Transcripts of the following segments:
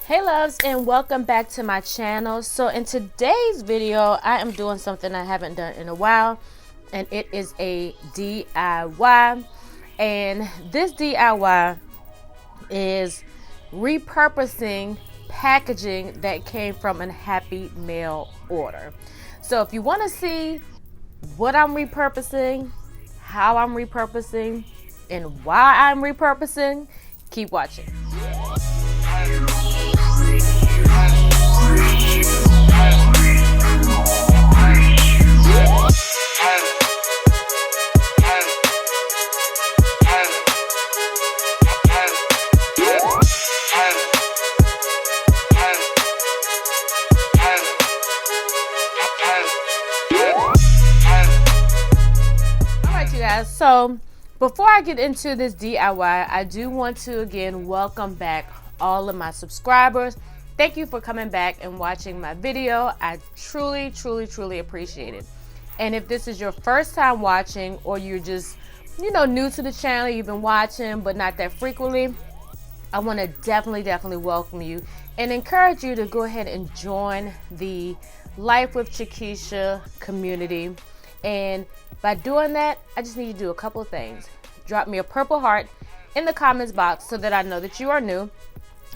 Hey loves, and welcome back to my channel. So in today's video I am doing something I haven't done in a while, and it is a DIY. And this DIY is repurposing packaging that came from a Happy Mail order. So if you want to see what I'm repurposing, how I'm repurposing, and why I'm repurposing, keep watching. So before I get into this DIY, I do want to again welcome back all of my subscribers. Thank you for coming back and watching my video. I truly appreciate it. And if this is your first time watching, or you're just new to the channel, you've been watching but not that frequently, I want to definitely welcome you and encourage you to go ahead and join the Life with CheKesha community. And by doing that, I just need you to do a couple of things. Drop me a purple heart in the comments box so that I know that you are new.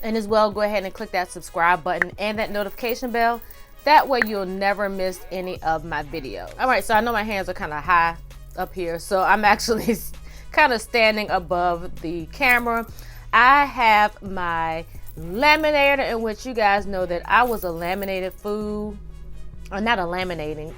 And as well, go ahead and click that subscribe button and that notification bell. That way you'll never miss any of my videos. All right, so I know my hands are kind of high up here, so I'm actually kind of standing above the camera. I have my laminator, in which you guys know that I was a laminated food, or not a laminator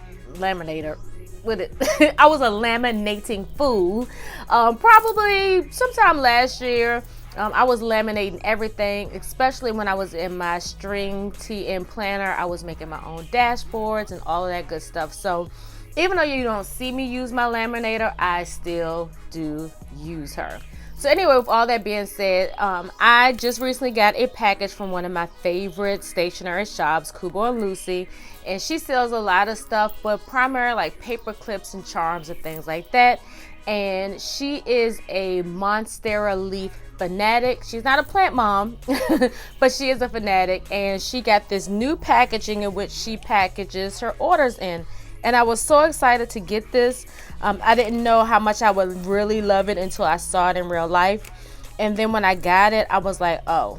with it. I was a laminating fool. Probably sometime last year. I was laminating everything, especially when I was in my string TN planner. I was making my own dashboards and all of that good stuff. So even though you don't see me use my laminator, I still do use her. So anyway, with all that being said, I just recently got a package from one of my favorite stationery shops, Kubo and Lucy, and she sells a lot of stuff, but primarily like paper clips and charms and things like that. And she is a Monstera leaf fanatic. She's not a plant mom, but she is a fanatic, and she got this new packaging in which she packages her orders in. And I was so excited to get this. I didn't know how much I would really love it until I saw it in real life. And then when I got it, I was like, oh,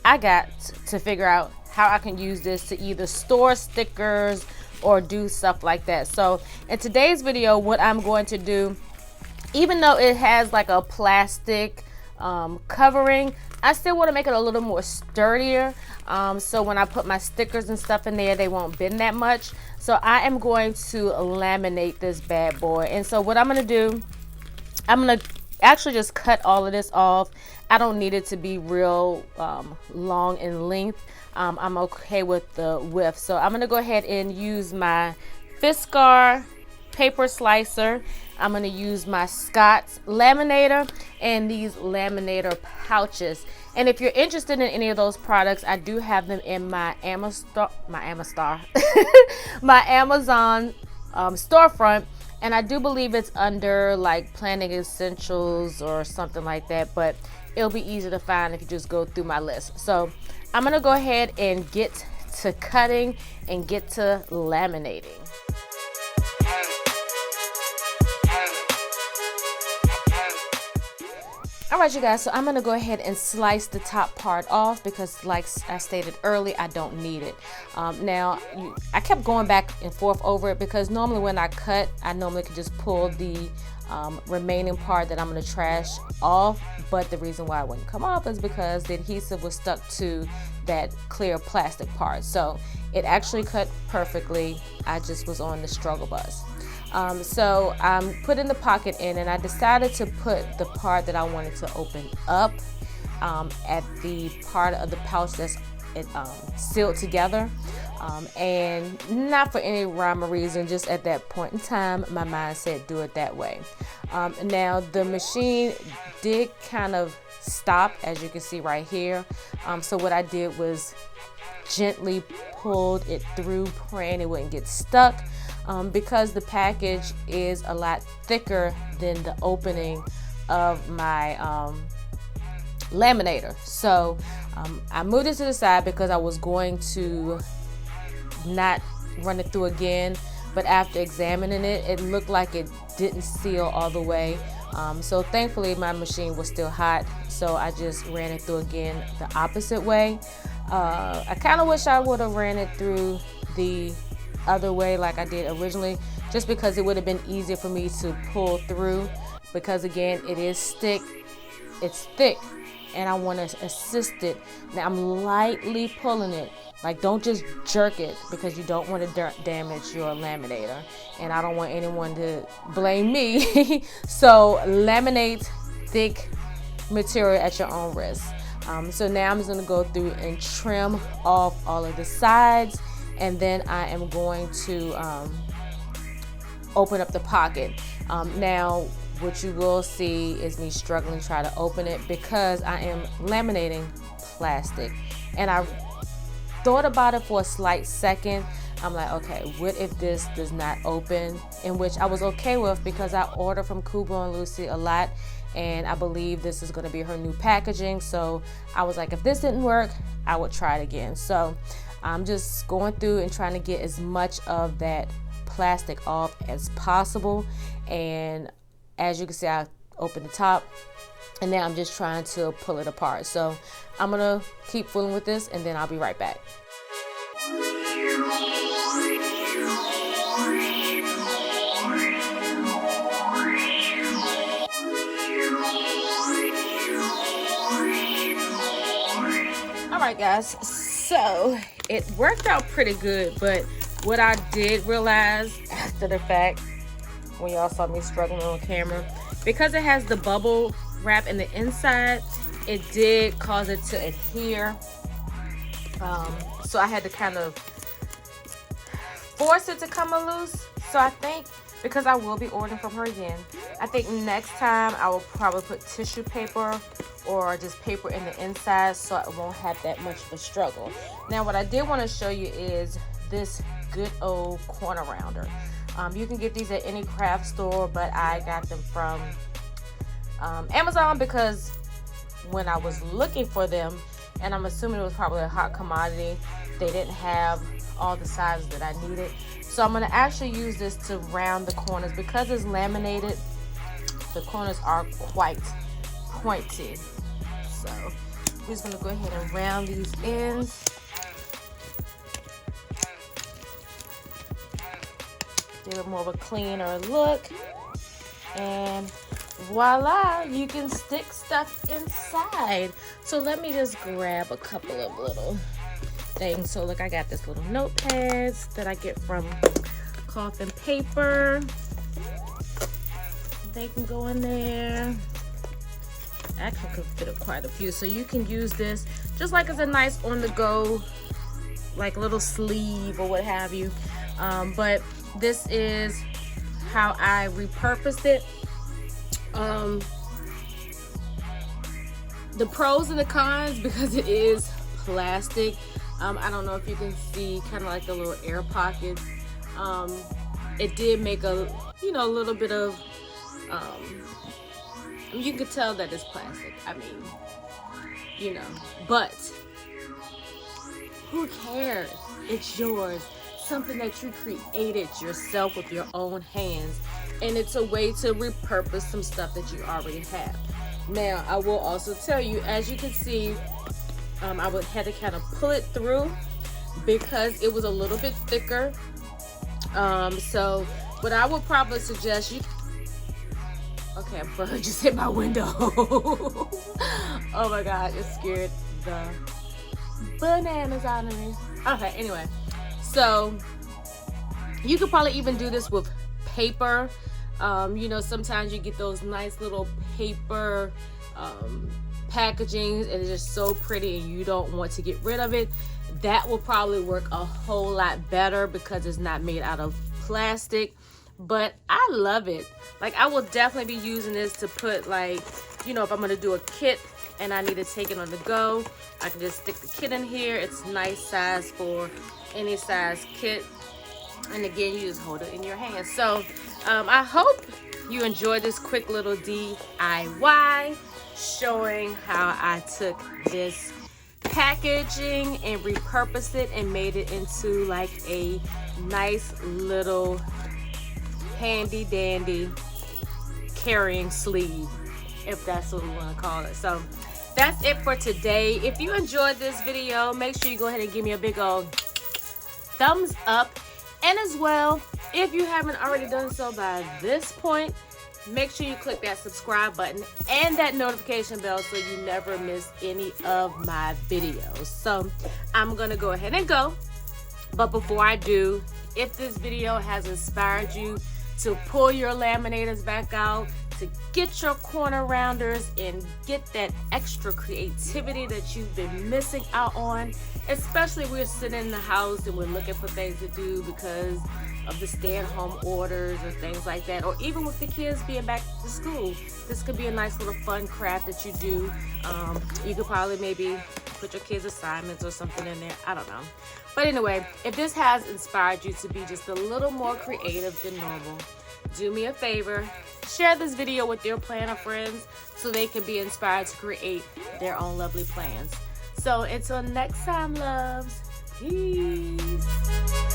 I got to figure out how I can use this to either store stickers or do stuff like that. So in today's video, what I'm going to do, even though it has like a plastic covering, I still want to make it a little more sturdier. So when I put my stickers and stuff in there, they won't bend that much. So I am going to laminate this bad boy. And so what I'm going to do, I'm going to actually just cut all of this off. I don't need it to be real long in length. I'm okay with the width. So I'm going to go ahead and use my Fiskar paper slicer. I'm going to use my Scott's laminator and these laminator pouches. And if you're interested in any of those products, I do have them in my Amazon storefront. And I do believe it's under like planning essentials or something like that, but it'll be easy to find if you just go through my list. So I'm going to go ahead and get to cutting and get to laminating. All right, you guys, so I'm going to go ahead and slice the top part off because, like I stated earlier, I don't need it. I kept going back and forth over it because normally when I cut, I normally can just pull the remaining part that I'm going to trash off. But the reason why it wouldn't come off is because the adhesive was stuck to that clear plastic part. So it actually cut perfectly. I just was on the struggle bus. So I'm putting the pocket in, and I decided to put the part that I wanted to open up at the part of the pouch that's sealed together, and not for any rhyme or reason, just at that point in time my mind said do it that way. Now the machine did kind of stop, as you can see right here. So what I did was gently pulled it through, praying it wouldn't get stuck. Because the package is a lot thicker than the opening of my laminator. So I moved it to the side because I was going to not run it through again, but after examining it, it looked like it didn't seal all the way. So thankfully my machine was still hot, so I just ran it through again the opposite way. I kind of wish I would have ran it through the other way like I did originally, just because it would have been easier for me to pull through, because again, it's thick and I want to assist it. Now I'm lightly pulling it, like don't just jerk it, because you don't want to damage your laminator, and I don't want anyone to blame me. So laminate thick material at your own risk. So now I'm just going to go through and trim off all of the sides, and then I am going to open up the pocket. Now what you will see is me struggling to try to open it because I am laminating plastic, and I thought about it for a slight second. I'm like, okay, what if this does not open? In which I was okay with, because I order from Kubo and Lucy a lot, and I believe this is going to be her new packaging. So I was like, if this didn't work, I would try it again. So I'm just going through and trying to get as much of that plastic off as possible. And as you can see, I opened the top, and now I'm just trying to pull it apart. So I'm gonna keep fooling with this, and then I'll be right back. Alright guys, so it worked out pretty good, but what I did realize after the fact, when y'all saw me struggling on camera, because it has the bubble wrap in the inside, it did cause it to adhere. So I had to kind of force it to come loose. So I think, because I will be ordering from her again, I think next time I will probably put tissue paper or just paper in the inside, so it won't have that much of a struggle. Now what I did want to show you is this good old corner rounder. You can get these at any craft store, but I got them from Amazon, because when I was looking for them, and I'm assuming it was probably a hot commodity, they didn't have all the sizes that I needed. So I'm going to actually use this to round the corners. Because it's laminated, the corners are quite pointy. So I'm just going to go ahead and round these ends. Give it more of a cleaner look, and voila, you can stick stuff inside. So let me just grab a couple of little things. So look, I got this little notepads that I get from Cloth and Paper. They can go in there. Actually could fit quite a few, so you can use this just like as a nice on the go, like little sleeve or what have you. But this is how I repurposed it. The pros and the cons, because it is plastic. I don't know if you can see kind of like the little air pockets. It did make a little bit of you could tell that it's plastic. I mean, but who cares? It's yours. Something that you created yourself with your own hands, and it's a way to repurpose some stuff that you already have. Now I will also tell you, as you can see, I would have to kind of pull it through because it was a little bit thicker. So what I would probably suggest you, okay, a bird just hit my window. Oh my god, it scared the bananas out of me. Okay, anyway, so you could probably even do this with paper. Sometimes you get those nice little paper packagings, and it's just so pretty and you don't want to get rid of it. That will probably work a whole lot better because it's not made out of plastic. But I love it. Like, I will definitely be using this to put, like, if I'm going to do a kit and I need to take it on the go, I can just stick the kit in here. It's nice size for any size kit. And again, you just hold it in your hand. So I hope you enjoyed this quick little DIY showing how I took this packaging and repurposed it and made it into like a nice little handy dandy carrying sleeve, if that's what we want to call it. So that's it for today. If you enjoyed this video, make sure you go ahead and give me a big old thumbs up. And as well, if you haven't already done so by this point, make sure you click that subscribe button and that notification bell so you never miss any of my videos. So I'm gonna go ahead and go, but before I do, if this video has inspired you to pull your laminators back out, to get your corner rounders and get that extra creativity that you've been missing out on, especially we're sitting in the house and we're looking for things to do because of the stay-at-home orders or things like that, or even with the kids being back to school, this could be a nice little fun craft that you do. You could probably maybe put your kids' assignments or something in there, I don't know. But anyway, if this has inspired you to be just a little more creative than normal, do me a favor, share this video with your planner friends so they can be inspired to create their own lovely plans. So until next time, loves, peace.